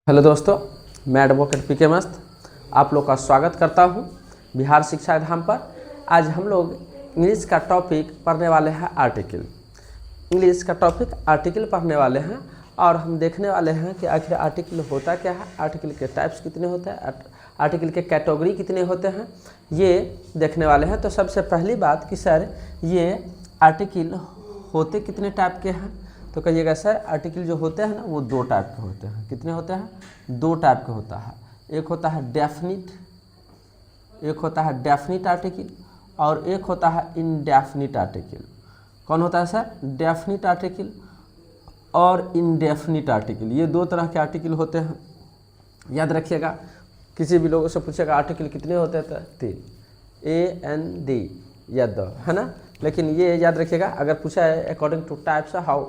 Hello दोस्तों, मैं advocate P के मस्त आप लोग का स्वागत करता हूं बिहार शिक्षा धाम पर। आज हम लोग इंग्लिश का टॉपिक पढ़ने वाले हैं आर्टिकल। इंग्लिश का टॉपिक आर्टिकल पढ़ने वाले हैं और हम देखने वाले हैं कि आखिर आर्टिकल होता क्या है, आर्टिकल के टाइप्स कितने होते हैं, आर्टिकल के कैटेगरी कितने होते हैं, ये देखने वाले हैं। तो सबसे पहली बात कि सर ये आर्टिकल होते कितने टाइप के हैं, तो कहिएगा सर आर्टिकल जो होते हैं ना वो दो टाइप के होते हैं। कितने होते हैं? दो टाइप के होता है। एक होता है डेफिनिट आर्टिकल और एक होता है इनडेफिनिट आर्टिकल। कौन होता है सर? डेफिनिट आर्टिकल और इनडेफिनिट आर्टिकल। ये दो तरह के आर्टिकल होते हैं, याद रखिएगा। किसी भी लोगों से पूछेगा आर्टिकल कितने होते हैं तो 3 AND या द, है ना। लेकिन ये याद रखिएगा, अगर पूछा है according two types how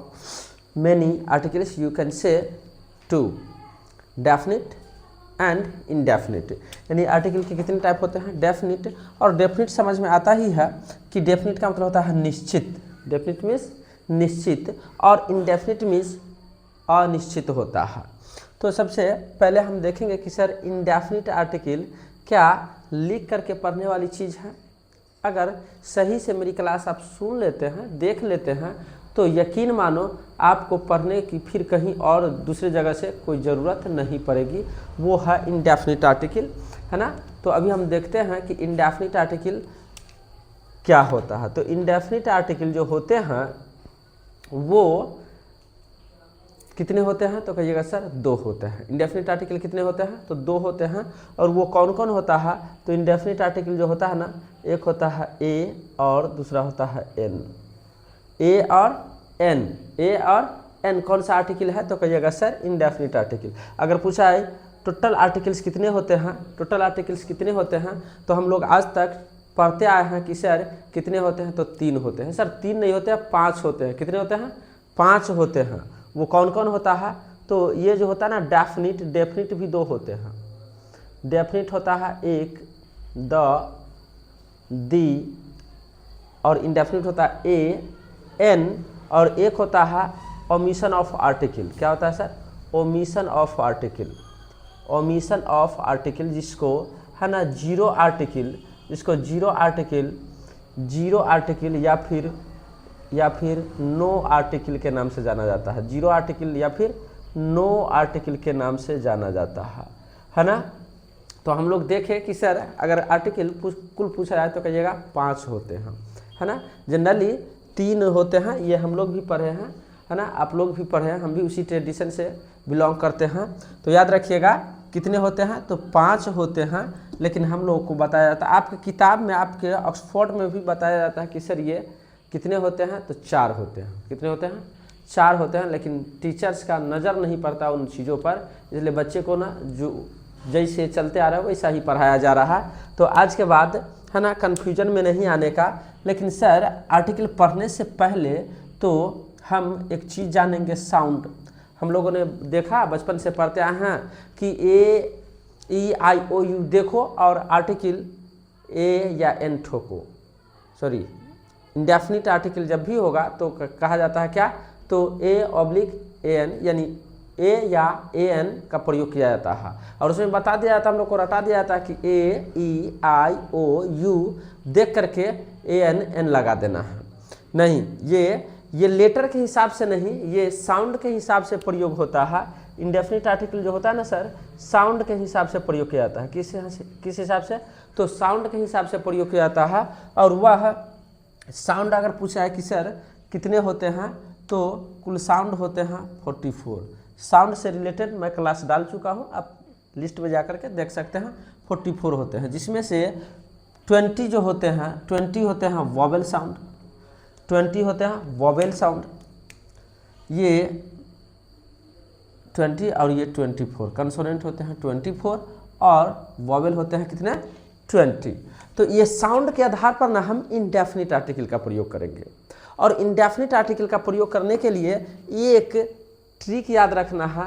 many articles you can say 2 definite and indefinite. यानी आर्टिकल के कितने टाइप होते हैं? डेफिनिट। और डेफिनिट समझ में आता ही है कि डेफिनिट का मतलब होता है निश्चित। डेफिनिट मीन्स निश्चित और इनडेफिनिट मीन्स अनिश्चित होता है। तो सबसे पहले हम देखेंगे कि सर इनडेफिनिट आर्टिकल क्या लिख करके पढ़ने वाली चीज़ है। अगर सही से मेरी क्लास आप सुन लेते हैं, देख लेते हैं, तो यकीन मानो आपको पढ़ने की फिर कहीं और दूसरी जगह से कोई ज़रूरत नहीं पड़ेगी। वो है इनडेफिनिट आर्टिकल, है ना। तो अभी हम देखते हैं कि इनडेफिनिट आर्टिकल क्या होता है। तो इनडेफिनिट आर्टिकल जो होते हैं वो कितने होते हैं, तो कहिएगा सर 2 होते हैं। इंडेफिनिट आर्टिकल कितने होते हैं, तो 2 होते हैं। और वो कौन कौन होता है, तो इंडेफिनिट आर्टिकल जो होता है ना, एक होता है ए और दूसरा होता है एन। ए और एन कौन सा आर्टिकल है, तो कहिएगा सर इंडेफिनिट आर्टिकल। अगर पूछा है टोटल आर्टिकल्स कितने होते हैं, टोटल आर्टिकल्स कितने होते हैं, तो हम लोग आज तक पढ़ते आए हैं कि सर कितने होते हैं, तो 3 होते हैं। सर 3 नहीं होते हैं, 5 होते हैं। कितने होते हैं? 5 होते हैं। वो कौन कौन होता है, तो ये जो होता है ना डेफिनिट भी 2 होते हैं। डेफिनिट होता है एक दी और इनडेफिनिट होता है एन और एक होता है ओमिशन ऑफ आर्टिकल। क्या होता है sir? Omission of article. Omission of article जिसको है ना जीरो आर्टिकल, जिसको जीरो आर्टिकल या फिर नो आर्टिकल के नाम से जाना जाता है। जीरो आर्टिकल या फिर नो आर्टिकल के नाम से जाना जाता है ना। तो हम लोग देखें कि सर अगर आर्टिकल कुल पूछा जाए तो कहिएगा 5 होते हैं, है ना। जनरली 3 होते हैं, ये हम लोग भी पढ़े हैं, है ना, आप लोग भी पढ़े हैं, हम भी उसी ट्रेडिशन से बिलोंग करते हैं। तो याद रखिएगा कितने होते हैं, तो 5 होते हैं। लेकिन हम लोग को बताया जाता है, आपके किताब में, आपके ऑक्सफोर्ड में भी बताया जाता है कि सर ये कितने होते हैं, तो 4 होते हैं। कितने होते हैं? 4 होते हैं। लेकिन टीचर्स का नज़र नहीं पड़ता उन चीज़ों पर, इसलिए बच्चे को ना जो जैसे चलते आ रहा है वैसा ही पढ़ाया जा रहा है। तो आज के बाद है ना कन्फ्यूजन में नहीं आने का। लेकिन सर आर्टिकल पढ़ने से पहले तो हम एक चीज़ जानेंगे, साउंड। हम लोगों ने देखा, बचपन से पढ़ते आए हैं कि AEIOU देखो और आर्टिकल ए या एन ठोको। सॉरी, इंडेफिनिट आर्टिकल जब भी होगा तो कहा जाता है क्या, तो A/AN यानी ए या AN का प्रयोग किया जाता है। और उसमें बता दिया जाता है, हम लोग को रटा दिया जाता है कि AEIOU देख करके AN लगा देना है। नहीं, ये लेटर के हिसाब से नहीं, ये साउंड के हिसाब से प्रयोग होता है। इंडेफिनिट आर्टिकल जो होता है ना सर, साउंड के हिसाब से प्रयोग किया जाता है। किस हिसाब से? तो साउंड के हिसाब से प्रयोग किया जाता है। और वह साउंड अगर पूछा है कि सर कितने होते हैं, तो कुल साउंड होते हैं 44। साउंड से रिलेटेड मैं क्लास डाल चुका हूं, आप लिस्ट में जा करके देख सकते हैं। 44 होते हैं, जिसमें से 20 जो होते हैं, 20 होते हैं वॉवेल साउंड। 20 होते हैं वॉवेल साउंड, ये 20 और ये 24 कंसोनेंट होते हैं 24 और वॉवेल होते हैं कितने? 20। तो ये साउंड के आधार पर ना हम इनडेफिनिट आर्टिकल का प्रयोग करेंगे। और इनडेफिनिट आर्टिकल का प्रयोग करने के लिए एक ट्रिक याद रखना है,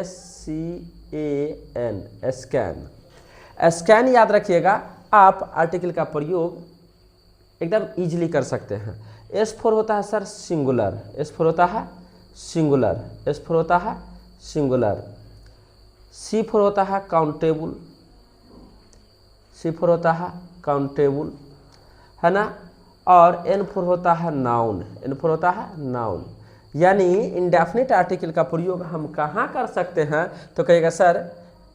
SCAN, स्कैन याद रखिएगा। आप आर्टिकल का प्रयोग एकदम इजीली कर सकते हैं। S4 होता है सर सिंगुलर, S4 होता है सिंगुलर, S4 होता है सिंगुलर, C फॉर होता है काउंटेबल, C फॉर होता है काउंटेबल, है ना। और N फॉर होता है नाउन, N फॉर होता है नाउन। यानी इंडेफिनिट आर्टिकल का प्रयोग हम कहाँ कर सकते हैं, तो कहेगा सर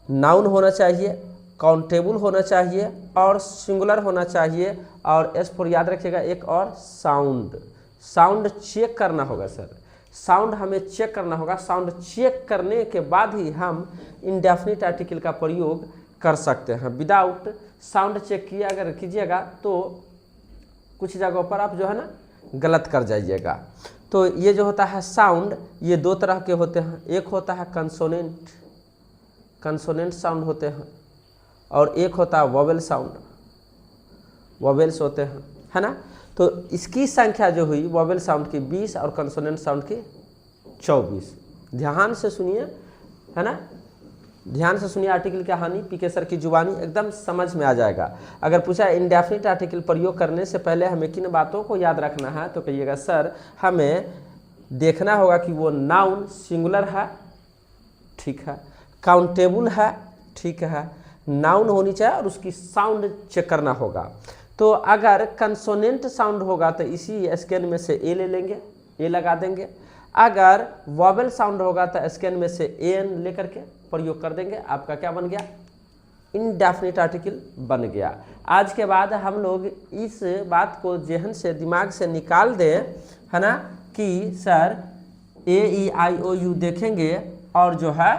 नाउन होना चाहिए, काउंटेबल होना चाहिए और सिंगुलर होना चाहिए, और S फॉर याद रखिएगा एक और साउंड, साउंड चेक करना होगा सर, साउंड हमें चेक करना होगा। साउंड चेक करने के बाद ही हम इंडेफिनिट आर्टिकल का प्रयोग कर सकते हैं। विदाउट साउंड चेक किया अगर कीजिएगा तो कुछ जगहों पर आप जो है ना गलत कर जाइएगा। तो ये जो होता है साउंड, ये दो तरह के होते हैं, एक होता है कंसोनेंट, कंसोनेंट साउंड होते हैं, और एक होता है वोवेल साउंड, वोवेल्स होते हैं, है ना। तो इसकी संख्या जो हुई वोवेल साउंड की 20 और कंसोनेंट साउंड की 24। ध्यान से सुनिए, है ना, ध्यान से सुनिए आर्टिकल की कहानी, पीके सर की जुबानी, एकदम समझ में आ जाएगा। अगर पूछा इंडेफिनिट आर्टिकल प्रयोग करने से पहले हमें किन बातों को याद रखना है, तो कहिएगा सर हमें देखना होगा कि वो नाउन सिंगुलर है, ठीक है, काउंटेबल है, ठीक है, नाउन होनी चाहिए, और उसकी साउंड चेक करना होगा। तो अगर कंसोनेंट साउंड होगा तो इसी स्केल में से ए ले लेंगे, ए लगा देंगे। अगर वोवेल साउंड होगा तो स्केल में से एन लेकर के प्रयोग कर देंगे। आपका क्या बन गया, इंडेफिनिट आर्टिकल बन गया। आज के बाद हम लोग इस बात को जहन से दिमाग से निकाल दें, है ना, कि sir A E I O you देखेंगे और जो है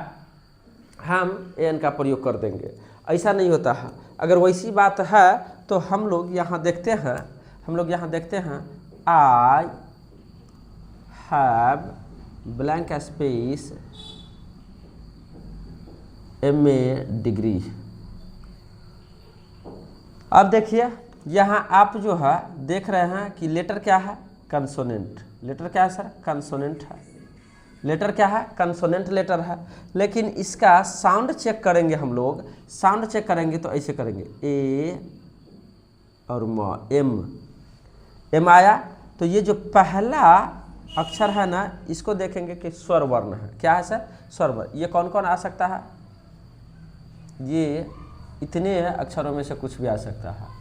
हम एन का प्रयोग कर देंगे, ऐसा नहीं होता है। अगर वैसी बात है तो हम लोग यहाँ देखते हैं, हम लोग यहाँ देखते हैं I have blank space MA degree. अब देखिए यहाँ आप जो है देख रहे हैं कि लेटर क्या है, कंसोनेंट, लेटर क्या है सर, कंसोनेंट है, लेटर क्या है, कंसोनेंट लेटर है। लेकिन इसका साउंड चेक करेंगे हम लोग, साउंड चेक करेंगे तो ऐसे करेंगे ए और म, एम आया, तो ये जो पहला अक्षर है ना इसको देखेंगे कि स्वर वर्ण है, क्या है सर, स्वर वर्ण। ये कौन कौन आ सकता है, ये इतने अक्षरों में से कुछ भी आ सकता है।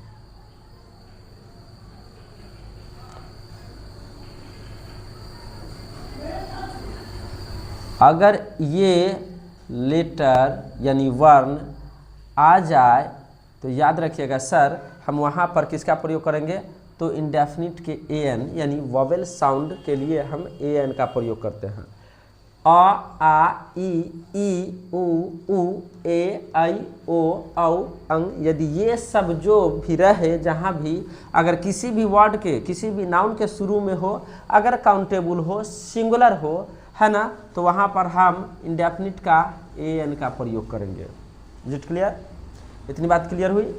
अगर ये लेटर यानी वर्ण आ जाए तो याद रखिएगा सर हम वहाँ पर किसका प्रयोग करेंगे, तो इंडेफिनिट के एन यानी वोवेल साउंड के लिए हम एन का प्रयोग करते हैं। अ आ ई उ ऊ ए आई ओ औ अंग, यदि ये सब जो भी रहे जहाँ भी, अगर किसी भी वर्ड के किसी भी नाउन के शुरू में हो, अगर काउंटेबल हो, सिंगुलर हो, है ना, तो वहाँ पर हम इंडेफिनिट का एन का प्रयोग करेंगे। इट क्लियर, इतनी बात क्लियर हुई।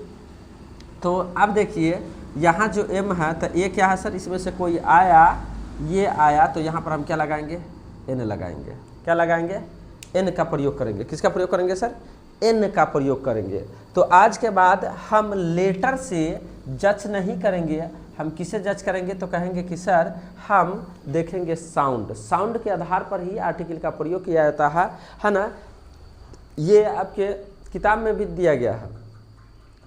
तो अब देखिए यहाँ जो एम है तो ये क्या है सर, इसमें से कोई आया, ये आया, तो यहाँ पर हम क्या लगाएंगे, एन लगाएंगे, क्या लगाएंगे, एन का प्रयोग करेंगे। किसका प्रयोग करेंगे सर, एन का प्रयोग करेंगे। तो आज के बाद हम लेटर से जज नहीं करेंगे, हम किसे जज करेंगे, तो कहेंगे कि सर हम देखेंगे साउंड, साउंड के आधार पर ही आर्टिकल का प्रयोग किया जाता है ना। ये आपके किताब में भी दिया गया है।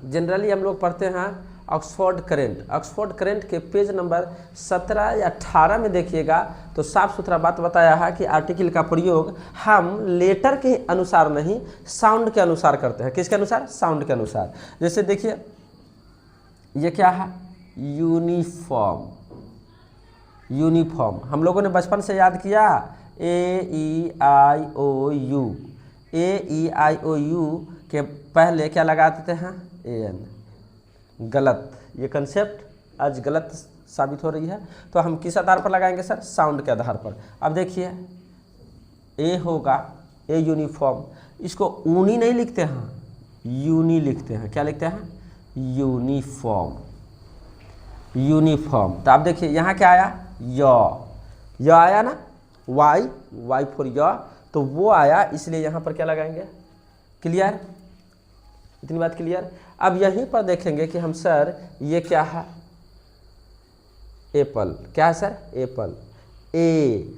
जनरली हम लोग पढ़ते हैं ऑक्सफोर्ड करेंट, ऑक्सफोर्ड करेंट के पेज नंबर 17 या 18 में देखिएगा तो साफ सुथरा बात बताया है कि आर्टिकल का प्रयोग हम लेटर के अनुसार नहीं, साउंड के अनुसार करते हैं। किसके अनुसार, साउंड के अनुसार। जैसे देखिए ये क्या है, यूनिफॉर्म, यूनिफॉर्म हम लोगों ने बचपन से याद किया, ए ई आई ओ you, A E I O you के पहले क्या लगा देते हैं, ए एन। गलत, ये कंसेप्ट आज गलत साबित हो रही है। तो हम किस आधार पर लगाएंगे सर, साउंड के आधार पर। अब देखिए ए होगा, ए यूनिफॉर्म, इसको ऊनी नहीं लिखते हैं, यूनी लिखते हैं। क्या लिखते हैं, यूनिफॉर्म, यूनिफॉर्म। तो आप देखिए यहाँ क्या आया, य आया ना, वाई, वाई फॉर य, तो वो आया, इसलिए यहाँ पर क्या लगाएंगे, क्लियर, इतनी बात क्लियर। अब यहीं पर देखेंगे कि हम सर ये क्या है, एप्पल, क्या है सर, एप्पल। ए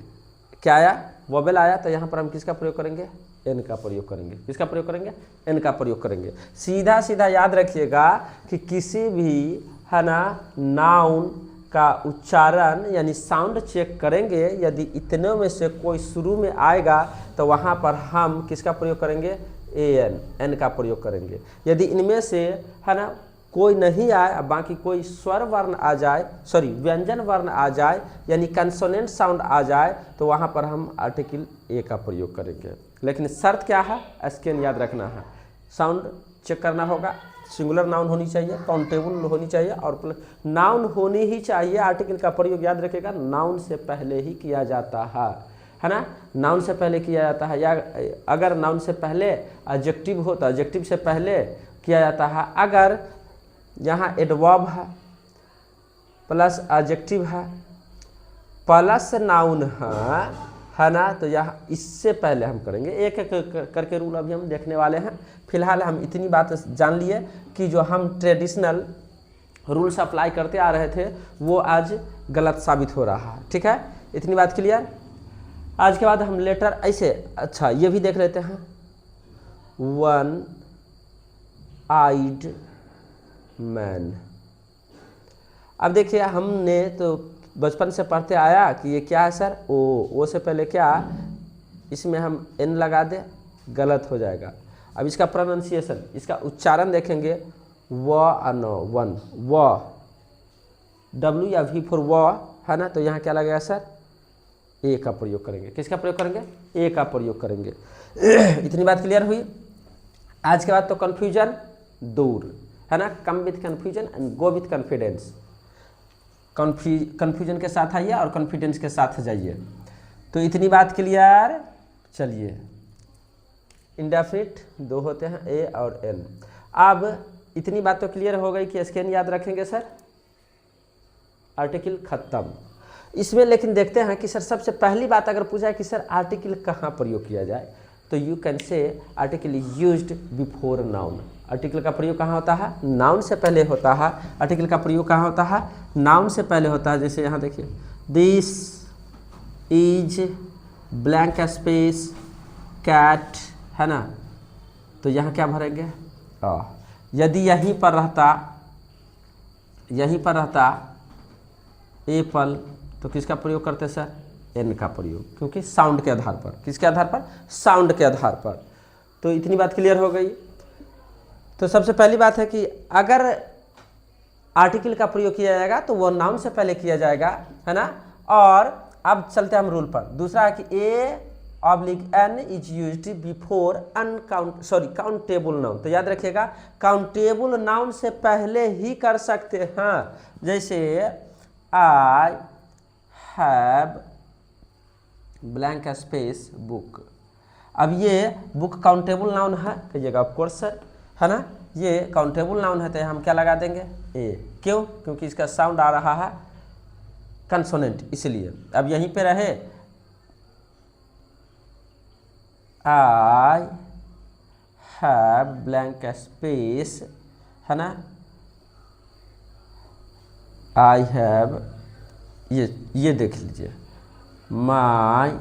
क्या आया, वोवेल आया तो यहाँ पर हम किसका प्रयोग करेंगे, एन का प्रयोग करेंगे। किसका प्रयोग करेंगे, एन का प्रयोग करेंगे। सीधा सीधा याद रखिएगा कि किसी भी है ना नाउन का उच्चारण यानी साउंड चेक करेंगे, यदि इतने में से कोई शुरू में आएगा तो वहाँ पर हम किसका प्रयोग करेंगे, एन, एन का प्रयोग करेंगे। यदि इनमें से है ना कोई नहीं आए, बाकी कोई स्वर वर्ण आ जाए, सॉरी व्यंजन वर्ण आ जाए यानी कंसोनेंट साउंड आ जाए, तो वहाँ पर हम आर्टिकल ए का प्रयोग करेंगे। लेकिन शर्त क्या है, एसकेन याद रखना है, साउंड चेक करना होगा, सिंगुलर नाउन होनी चाहिए, काउंटेबल होनी चाहिए और नाउन होनी ही चाहिए। आर्टिकल का प्रयोग याद रखिएगा नाउन से पहले ही किया जाता है ना, नाउन से पहले किया जाता है। या अगर नाउन से पहले एडजेक्टिव हो तो एडजेक्टिव से पहले किया जाता है। अगर यहाँ एडवर्ब है प्लस एडजेक्टिव है प्लस नाउन है ना, तो यहाँ इससे पहले हम करेंगे। एक एक करके रूल अभी हम देखने वाले हैं। फिलहाल हम इतनी बात जान लिए कि जो हम ट्रेडिशनल रूल्स अप्लाई करते आ रहे थे वो आज गलत साबित हो रहा है। ठीक है, इतनी बात क्लियर। आज के बाद हम लेटर ऐसे, अच्छा ये भी देख लेते हैं, वन आइड मैन। अब देखिए हमने तो बचपन से पढ़ते आया कि ये क्या है सर, ओ से पहले क्या, इसमें हम एन लगा दे, गलत हो जाएगा। अब इसका प्रोनाउंसिएशन, इसका उच्चारण देखेंगे, वन, व, डब्ल्यू या वी फॉर व है ना, तो यहाँ क्या लगेगा सर, ए का प्रयोग करेंगे। किसका प्रयोग करेंगे, ए का प्रयोग करेंगे। इतनी बात क्लियर हुई। आज के बाद तो कन्फ्यूजन दूर है ना, come with confusion and go with confidence. Confusion के साथ आइए और कॉन्फिडेंस के साथ जाइए। तो इतनी बात क्लियर। चलिए, इंडेफिनिट दो होते हैं, ए और एन। अब इतनी बात तो क्लियर हो गई कि एसकेन याद रखेंगे सर, आर्टिकल खत्म इसमें। लेकिन देखते हैं कि सर सबसे पहली बात अगर पूछा है कि सर आर्टिकल कहाँ प्रयोग किया जाए, तो you can say article used before noun. Article का प्रयोग कहाँ होता है, नाउन से पहले होता है। आर्टिकल का प्रयोग कहाँ होता है, नाउन से पहले होता है। जैसे यहाँ देखिए, this is blank space cat है ना, तो यहाँ क्या भरेंगे, यदि यहीं पर रहता एप्पल, तो किसका प्रयोग करते सर, एन का प्रयोग, क्योंकि साउंड के आधार पर। किसके आधार पर, साउंड के आधार पर। तो इतनी बात क्लियर हो गई। तो सबसे पहली बात है कि अगर आर्टिकल का प्रयोग किया जाएगा तो वो नाउन से पहले किया जाएगा है ना। और अब चलते हैं हम रूल पर। दूसरा है कि a an is used before countable noun. तो याद रखिएगा काउंटेबल नाउन से पहले ही कर सकते हैं। जैसे I have blank space book. अब ये बुक काउंटेबल नाउन है, कहिएगा ऑफ कोर्स सर है ना, ये काउंटेबल नाउन है, तो हम क्या लगा देंगे, ए। क्यों, क्योंकि इसका साउंड आ रहा है कंसोनेंट, इसलिए। अब यहीं पे रहे आई हैव ब्लैंक स्पेस है ना, आई हैव, ये देख लीजिए, my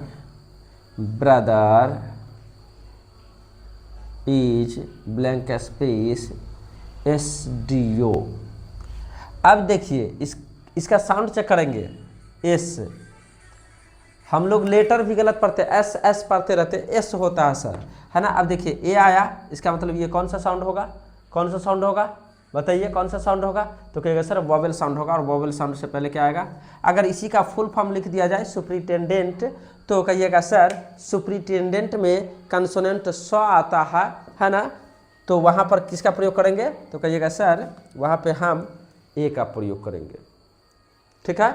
brother is blank space SDO। अब देखिए इसका साउंड चेक करेंगे, एस। हम लोग लेटर भी गलत पढ़ते, एस पढ़ते रहते, एस होता है सर है ना। अब देखिए ए आया, इसका मतलब ये कौन सा साउंड होगा, कौन सा साउंड होगा, बताइए कौन सा साउंड होगा। तो कहेगा सर वोवेल साउंड होगा, और वोवेल साउंड से पहले क्या आएगा। अगर इसी का फुल फॉर्म लिख दिया जाए सुपरिटेंडेंट, तो कहिएगा सर सुपरिटेंडेंट में कंसोनेंट स आता है ना, तो वहाँ पर किसका प्रयोग करेंगे, तो कहिएगा सर वहाँ पे हम ए का प्रयोग करेंगे। ठीक है,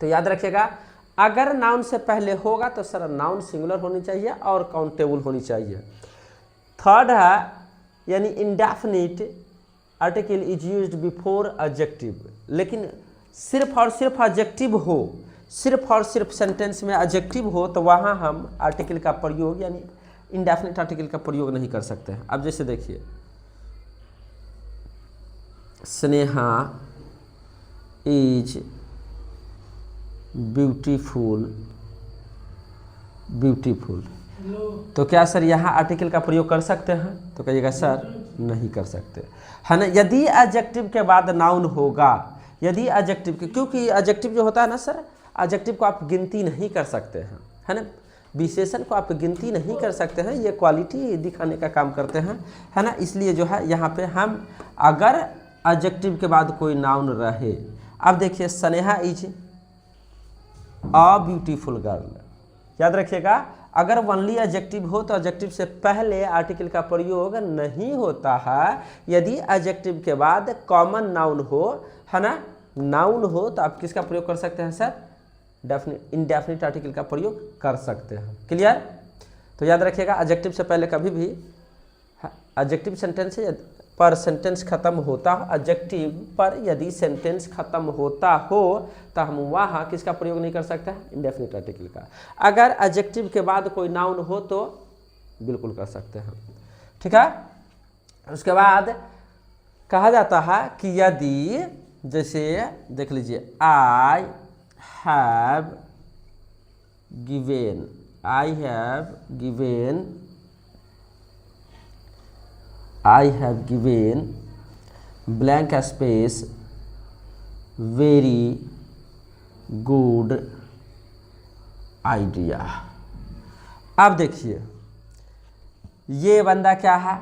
तो याद रखिएगा अगर नाउन से पहले होगा तो सर नाउन सिंगुलर होनी चाहिए और काउंटेबल होनी चाहिए। थर्ड है यानी indefinite article is used before adjective. लेकिन सिर्फ और सिर्फ एडजेक्टिव हो, सिर्फ और सिर्फ सेंटेंस में एडजेक्टिव हो, तो वहाँ हम आर्टिकल का प्रयोग यानी इंडेफिनिट आर्टिकल का प्रयोग नहीं कर सकते हैं। अब जैसे देखिए, स्नेहा इज ब्यूटीफुल ब्यूटीफुल। तो क्या सर यहाँ आर्टिकल का प्रयोग कर सकते हैं? तो कहिएगा सर नहीं कर सकते, है ना। यदि एडजेक्टिव के बाद नाउन होगा, यदि एडजेक्टिव के, क्योंकि एडजेक्टिव जो होता है ना सर, एडजेक्टिव को आप गिनती नहीं कर सकते हैं, है ना। विशेषण को आप गिनती नहीं कर सकते हैं, ये क्वालिटी दिखाने का काम करते हैं, है ना। इसलिए जो है यहाँ पे हम अगर एडजेक्टिव के बाद कोई नाउन रहे, अब देखिए Sneha is a beautiful girl, याद रखिएगा। अगर ओनली एडजेक्टिव हो तो एडजेक्टिव से पहले आर्टिकल का प्रयोग नहीं होता है। यदि एडजेक्टिव के बाद कॉमन नाउन हो, है ना, नाउन हो, तो आप किसका प्रयोग कर सकते हैं सर? इंडेफिनिट आर्टिकल का प्रयोग कर सकते हैं। क्लियर? तो याद रखिएगा एडजेक्टिव से पहले कभी भी, एडजेक्टिव सेंटेंस पर सेंटेंस खत्म होता हो, एडजेक्टिव पर यदि सेंटेंस खत्म होता हो तो हम वहाँ किसका प्रयोग नहीं कर सकते हैं? इंडेफिनिट आर्टिकल का। अगर एडजेक्टिव के बाद कोई नाउन हो तो बिल्कुल कर सकते हैं, ठीक है। उसके बाद कहा जाता है कि यदि, जैसे देख लीजिए, I have given, I have given blank space very good idea. अब देखिए ये बंदा क्या है?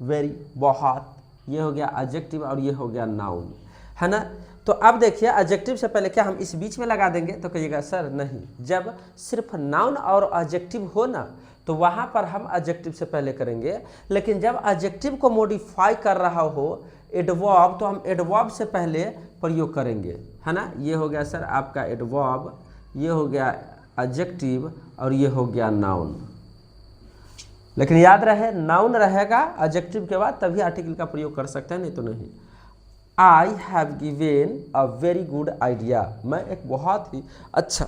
वेरी, बहुत, ये हो गया एडजेक्टिव और ये हो गया नाउन, है ना। तो अब देखिए एडजेक्टिव से पहले क्या हम इस बीच में लगा देंगे? तो कहिएगा सर नहीं, जब सिर्फ नाउन और एडजेक्टिव हो ना तो वहाँ पर हम एडजेक्टिव से पहले करेंगे, लेकिन जब एडजेक्टिव को मॉडिफाई कर रहा हो एडवर्ब, तो हम एडवर्ब से पहले प्रयोग करेंगे, है ना। ये हो गया सर आपका एडवर्ब, ये हो गया एडजेक्टिव और ये हो गया नाउन। लेकिन याद रहे नाउन रहेगा एडजेक्टिव के बाद, तभी आर्टिकल का प्रयोग कर सकते हैं, नहीं तो नहीं। I have given a very good idea, मैं एक बहुत ही अच्छा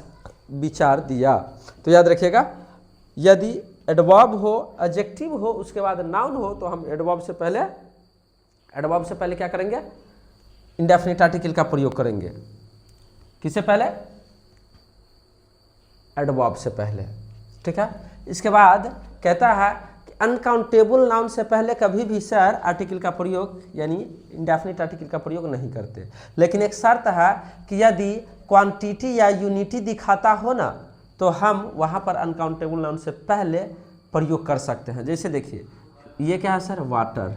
विचार दिया। तो याद रखिएगा यदि एडवर्ब हो, एडजेक्टिव हो, उसके बाद नाउन हो, तो हम एडवर्ब से पहले क्या करेंगे? इंडेफिनिट आर्टिकल का प्रयोग करेंगे। किससे पहले? एडवर्ब से पहले, ठीक है। इसके बाद कहता है कि अनकाउंटेबल नाउन से पहले कभी भी सर आर्टिकल का प्रयोग, यानी इंडेफिनिट आर्टिकल का प्रयोग नहीं करते। लेकिन एक शर्त है कि यदि क्वांटिटी या यूनिटी दिखाता हो ना, तो हम वहाँ पर अनकाउंटेबल नाउन से पहले प्रयोग कर सकते हैं। जैसे देखिए ये क्या है सर? वाटर,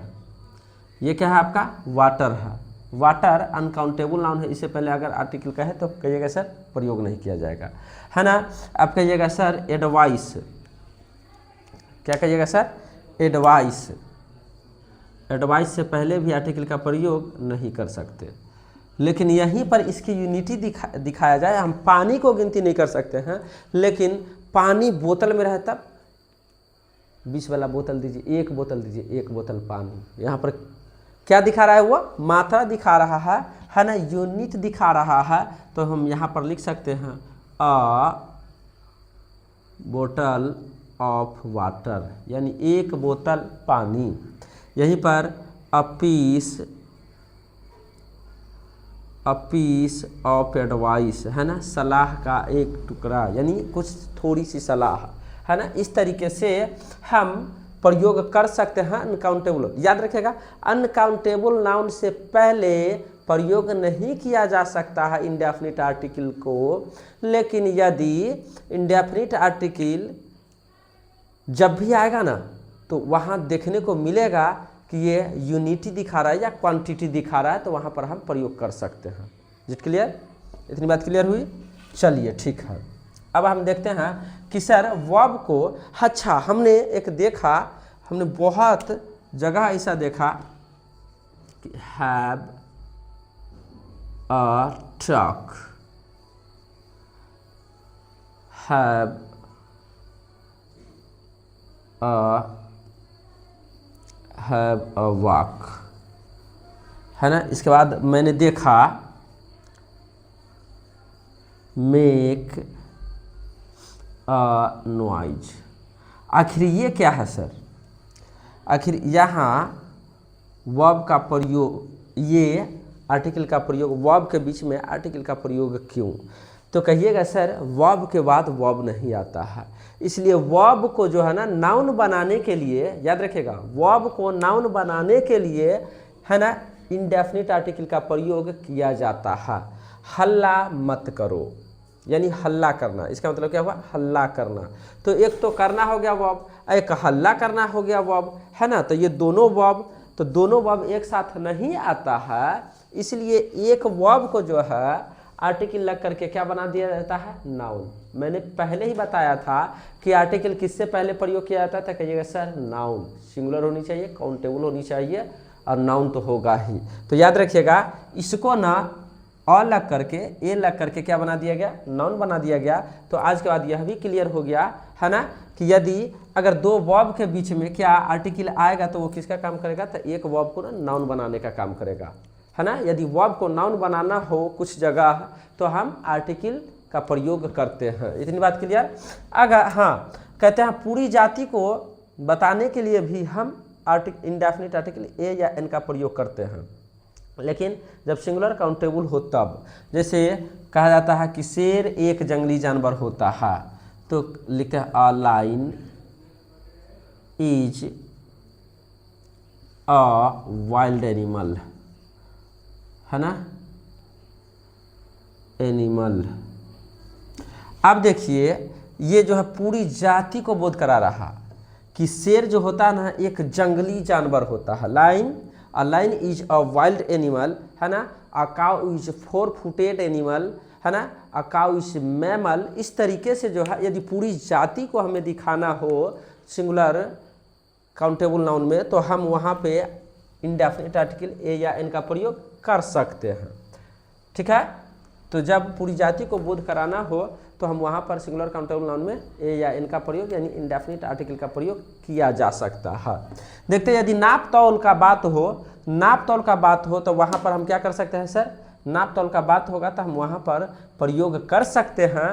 ये क्या है आपका? वाटर है। वाटर अनकाउंटेबल नाउन है, इससे पहले अगर आर्टिकल का है तो कहिएगा सर प्रयोग नहीं किया जाएगा, है ना। आप कहिएगा सर एडवाइस, क्या कहिएगा सर? एडवाइस, एडवाइस से पहले भी आर्टिकल का प्रयोग नहीं कर सकते। लेकिन यहीं पर इसकी यूनिटी दिखाया जाए, हम पानी को गिनती नहीं कर सकते हैं, लेकिन पानी बोतल में रहे तब 20 वाला बोतल दीजिए, एक बोतल दीजिए, एक बोतल पानी। यहाँ पर क्या दिखा रहा है? वो मात्रा दिखा रहा है ना, यूनिट दिखा रहा है। तो हम यहाँ पर लिख सकते हैं अ बोतल ऑफ वाटर, यानी एक बोतल पानी। यहीं पर अ पीस ऑफ एडवाइस, है ना, सलाह का एक टुकड़ा, यानी कुछ थोड़ी सी सलाह, है ना। इस तरीके से हम प्रयोग कर सकते हैं अनकाउंटेबल। याद रखिएगा अनकाउंटेबल नाउन से पहले प्रयोग नहीं किया जा सकता है इंडेफिनिट आर्टिकल को। लेकिन यदि इंडेफिनिट आर्टिकल जब भी आएगा ना, तो वहाँ देखने को मिलेगा कि ये यूनिटी दिखा रहा है या क्वांटिटी दिखा रहा है, तो वहाँ पर हम प्रयोग कर सकते हैं। जिट क्लियर? इतनी बात क्लियर हुई? चलिए ठीक है। अब हम देखते हैं कि सर वर्ब को, अच्छा हमने एक देखा, हमने बहुत जगह ऐसा देखा कि have a truck, have a walk, है ना। इसके बाद मैंने देखा मेक अ नॉइज। आखिर ये क्या है सर? आखिर यहाँ वर्ब का प्रयोग, ये आर्टिकल का प्रयोग, वर्ब के बीच में आर्टिकल का प्रयोग क्यों? तो कहिएगा सर वर्ब के बाद वर्ब नहीं आता है, इसलिए वर्ब को जो है ना नाउन बनाने के लिए, याद रखिएगा वर्ब को नाउन बनाने के लिए है ना इंडेफिनिट आर्टिकल का प्रयोग किया जाता है। हल्ला मत करो यानी हल्ला करना, इसका मतलब क्या हुआ, हल्ला करना। तो एक तो करना हो गया वर्ब, एक हल्ला करना हो गया वर्ब, है ना। तो ये दोनों वर्ब, तो दोनों वर्ब एक साथ नहीं आता है, इसलिए एक वर्ब को जो है आर्टिकल लग करके क्या बना दिया जाता है, नाउन। मैंने पहले ही बताया था कि आर्टिकल किससे पहले प्रयोग किया जाता था, कहिएगा सर नाउन। सिंगुलर होनी चाहिए, काउंटेबल होनी चाहिए और नाउन तो होगा ही। तो याद रखिएगा इसको ना और लग करके ए लग करके क्या बना दिया गया, नाउन बना दिया गया। तो आज के बाद यह भी क्लियर हो गया है ना कि यदि अगर दो वर्ब के बीच में क्या आर्टिकल आएगा तो वो किसका काम करेगा, तो एक वर्ब को ना नाउन बनाने का काम करेगा, है ना। यदि वर्ब को नाउन बनाना हो कुछ जगह तो हम आर्टिकल का प्रयोग करते हैं। इतनी बात क्लियर। अगर हाँ कहते हैं पूरी जाति को बताने के लिए भी हम इंडेफिनिट आर्टिकल ए या एन का प्रयोग करते हैं, लेकिन जब सिंगुलर काउंटेबल हो तब। जैसे कहा जाता है कि शेर एक जंगली जानवर होता है, तो लिखते हैं a lion is a wild animal, है ना, एनिमल। अब देखिए ये जो है पूरी जाति को बोध करा रहा कि शेर जो होता है ना एक जंगली जानवर होता है। Line, a line is a wild animal, है ना। A cow is 4 footed animal, है ना। A cow is mammal. इस तरीके से जो है यदि पूरी जाति को हमें दिखाना हो सिंगुलर काउंटेबल नाउन में, तो हम वहाँ पे इंडेफिनिट आर्टिकल ए या एन का प्रयोग कर सकते हैं, ठीक है। तो जब पूरी जाति को बोध कराना हो तो हम वहाँ पर सिंगुलर काउंटेबल नाउन में ए या एन का प्रयोग यानी इंडेफिनिट आर्टिकल का प्रयोग किया जा सकता है। देखते हैं यदि नाप तौल का बात हो, नाप तौल का बात हो तो वहाँ पर हम क्या कर सकते हैं सर, नाप तौल का बात होगा तो हम वहाँ पर प्रयोग कर सकते हैं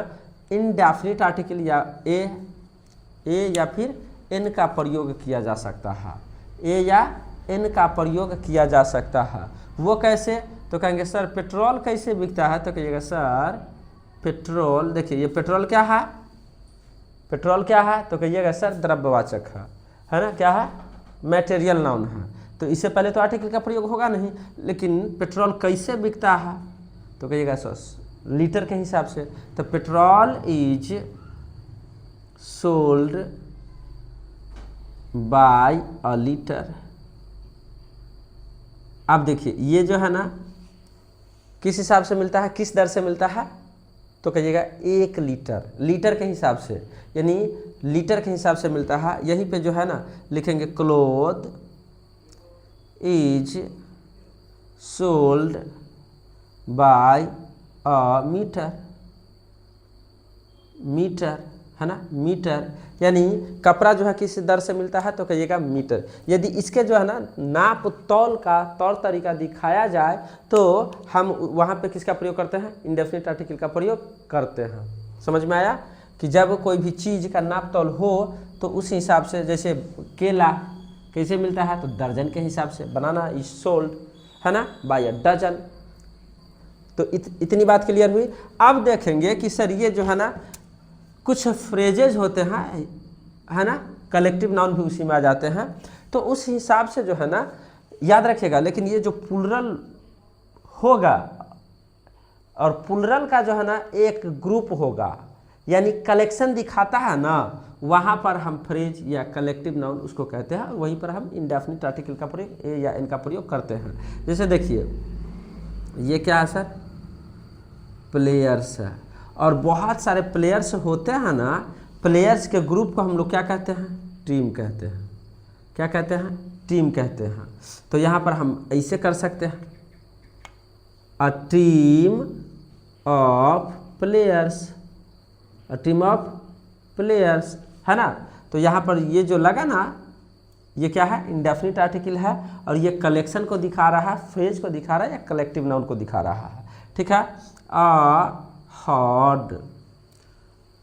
इंडेफिनिट आर्टिकल या ए या फिर एन का प्रयोग किया जा सकता है, ए या एन का प्रयोग किया जा सकता है। वो कैसे, तो कहेंगे सर पेट्रोल कैसे बिकता है, तो कहिएगा सर पेट्रोल, देखिए ये पेट्रोल क्या है, पेट्रोल क्या है, तो कहिएगा सर द्रव्यवाचक है ना, क्या है, मटेरियल नाउन है। तो इससे पहले तो आर्टिकल का प्रयोग होगा नहीं, लेकिन पेट्रोल कैसे बिकता है, तो कहिएगा सर लीटर के हिसाब से। तो petrol is sold by a litre. अब देखिए ये जो है ना किस हिसाब से मिलता है, किस दर से मिलता है, तो कहिएगा 1 लीटर, लीटर के हिसाब से, यानी लीटर के हिसाब से मिलता है। यहीं पे जो है ना लिखेंगे cloth is sold by a metre, metre है ना, मीटर यानी कपड़ा जो है किस दर से मिलता है, तो कहिएगा मीटर। यदि इसके जो है ना नाप तौल का तौर तरीका दिखाया जाए तो हम वहाँ पे किसका प्रयोग करते हैं, इंडेफिनिट आर्टिकल का प्रयोग करते हैं। समझ में आया कि जब कोई भी चीज़ का नाप तौल हो तो उस हिसाब से, जैसे केला कैसे मिलता है, तो दर्जन के हिसाब से, बनाना इज सोल्ड है ना बाय अ डजन। तो इतनी बात क्लियर हुई। अब देखेंगे कि सर ये जो है ना कुछ फ्रेजेज होते हैं, है ना, कलेक्टिव नाउन भी उसी में आ जाते हैं, तो उस हिसाब से जो है ना याद रखिएगा। लेकिन ये जो प्लुरल होगा और प्लुरल का जो है ना एक ग्रुप होगा यानी कलेक्शन दिखाता है ना, वहाँ पर हम फ्रेज या कलेक्टिव नाउन उसको कहते हैं, वहीं पर हम इंडेफिनिट आर्टिकल का प्रयोग ए या एन का प्रयोग करते हैं। जैसे देखिए ये क्या है सर, प्लेयर्स है, और बहुत सारे प्लेयर्स होते हैं ना, प्लेयर्स के ग्रुप को हम लोग क्या कहते हैं, टीम कहते हैं। क्या कहते हैं, टीम कहते हैं। तो यहाँ पर हम ऐसे कर सकते हैं, a team of players, a team of players, है ना। तो यहाँ पर ये जो लगा ना, ये क्या है, इंडेफिनिट आर्टिकल है, और ये कलेक्शन को दिखा रहा है, फ्रेज को दिखा रहा है, या कलेक्टिव नाउन को दिखा रहा है, ठीक है। अ हॉर्ड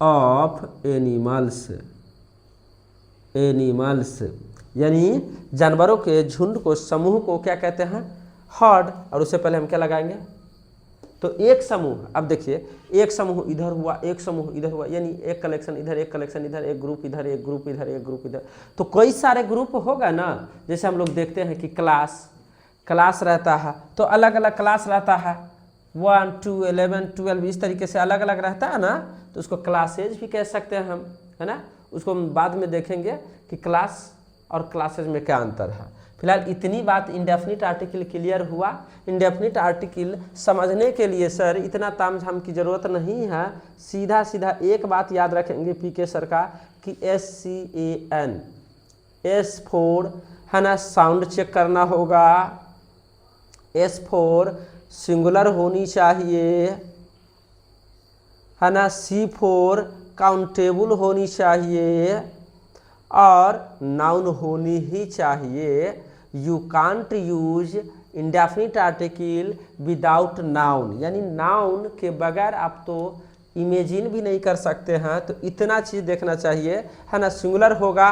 ऑफ एनिमल्स, एनिमल्स यानी जानवरों के झुंड को, समूह को क्या कहते हैं, हॉर्ड। और उससे पहले हम क्या लगाएंगे, तो एक समूह, अब देखिए एक समूह इधर हुआ, एक समूह इधर हुआ, यानी एक कलेक्शन इधर, एक कलेक्शन इधर, एक ग्रुप इधर, एक ग्रुप इधर, एक ग्रुप इधर, तो कई सारे ग्रुप होगा ना। जैसे हम लोग देखते हैं कि क्लास रहता है तो अलग अलग क्लास रहता है, 1 2 11 12 इस तरीके से अलग अलग रहता है ना, तो उसको क्लासेज भी कह सकते हैं हम, है ना। उसको हम बाद में देखेंगे कि क्लास और क्लासेज में क्या अंतर है। फिलहाल इतनी बात इंडेफिनिट आर्टिकल क्लियर हुआ। इंडेफिनिट आर्टिकल समझने के लिए सर इतना तामझाम की ज़रूरत नहीं है, सीधा सीधा एक बात याद रखेंगे पीके सर का कि SCAN S4 है ना, साउंड चेक करना होगा, S4 सिंगुलर होनी चाहिए, है ना, C4 काउंटेबल होनी चाहिए और नाउन होनी ही चाहिए। You can't use indefinite article without noun, यानी नाउन के बगैर आप तो इमेजिन भी नहीं कर सकते हैं। तो इतना चीज़ देखना चाहिए, है ना। सिंगुलर होगा,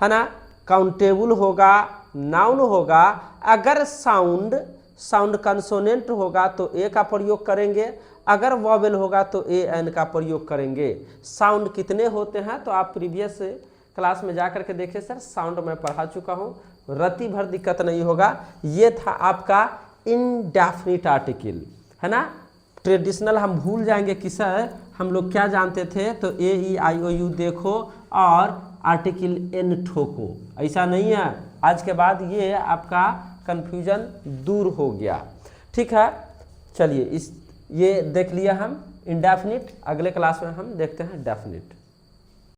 है ना, काउंटेबल होगा, नाउन होगा। अगर साउंड कंसोनेंट होगा तो ए का प्रयोग करेंगे, अगर वॉवेल होगा तो AN का प्रयोग करेंगे। साउंड कितने होते हैं तो आप प्रीवियस क्लास में जा करके देखिए सर, साउंड मैं पढ़ा चुका हूँ, रत्ती भर दिक्कत नहीं होगा। ये था आपका इंडेफिनिट आर्टिकल, है ना। ट्रेडिशनल हम भूल जाएंगे कि सर हम लोग क्या जानते थे, तो AEIOU देखो और आर्टिकल N ठोको, ऐसा नहीं है। आज के बाद ये आपका कन्फ्यूजन दूर हो गया, ठीक है। चलिए ये देख लिया हम इंडेफिनिट, अगले क्लास में हम देखते हैं डेफिनिट।